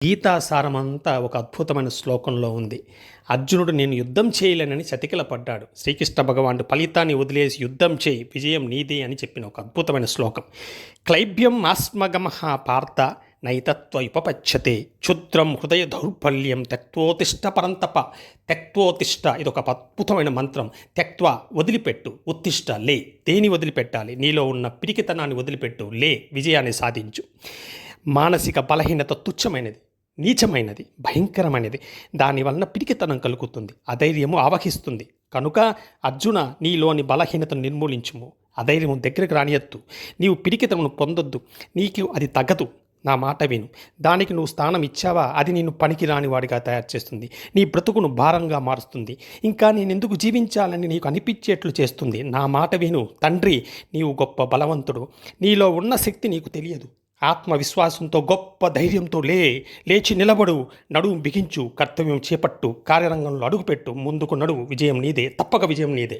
గీతా సారమంతా ఒక అద్భుతమైన శ్లోకంలో ఉంది. అర్జునుడు నేను యుద్ధం చేయలేనని చతికిల పడ్డాడు. శ్రీకృష్ణ భగవానుడు ఫలితాన్ని వదిలేసి యుద్ధం చేయి, విజయం నీదే అని చెప్పిన ఒక అద్భుతమైన శ్లోకం. క్లైబ్యం ఆస్మగమః పార్థ నైతత్వయుపపచ్చతే క్షుద్రం హృదయ దౌర్బల్యం త్యక్తోతిష్ట పరంతప. త్యక్తోతిష్ట ఇది ఒక అద్భుతమైన మంత్రం. త్యక్త్వ వదిలిపెట్టు, ఉత్తిష్ట లే. దేని వదిలిపెట్టాలి? నీలో ఉన్న పిరికితనాన్ని వదిలిపెట్టు, లే, విజయాన్ని సాధించు. మానసిక బలహీనత తుచ్చమైనది, నీచమైనది, భయంకరమైనది. దానివలన పిరికితనం కలుగుతుంది, అధైర్యము ఆవహిస్తుంది. కనుక అర్జున, నీలోని బలహీనతను నిర్మూలించుము. అధైర్యము దగ్గరకు రానియద్దు. నీవు పిరికితనను పొందొద్దు. నీకు అది తగదు. నా మాట విను. దానికి నువ్వు స్థానం ఇచ్చావా, అది నిన్ను పనికి రానివాడిగా తయారు చేస్తుంది. నీ బ్రతుకును భారంగా మారుస్తుంది. ఇంకా నేనెందుకు జీవించాలని నీకు అనిపించేట్లు చేస్తుంది. నా మాట విను తండ్రి. నీవు గొప్ప బలవంతుడు. నీలో ఉన్న శక్తి నీకు తెలియదు. ఆత్మవిశ్వాసంతో గొప్ప ధైర్యంతో లేచి నిలబడు. నడుము బిగించు, కర్తవ్యం చేపట్టు, కార్యరంగంలో అడుగుపెట్టు, ముందుకు నడువు. విజయం నీదే, తప్పక విజయం నీదే.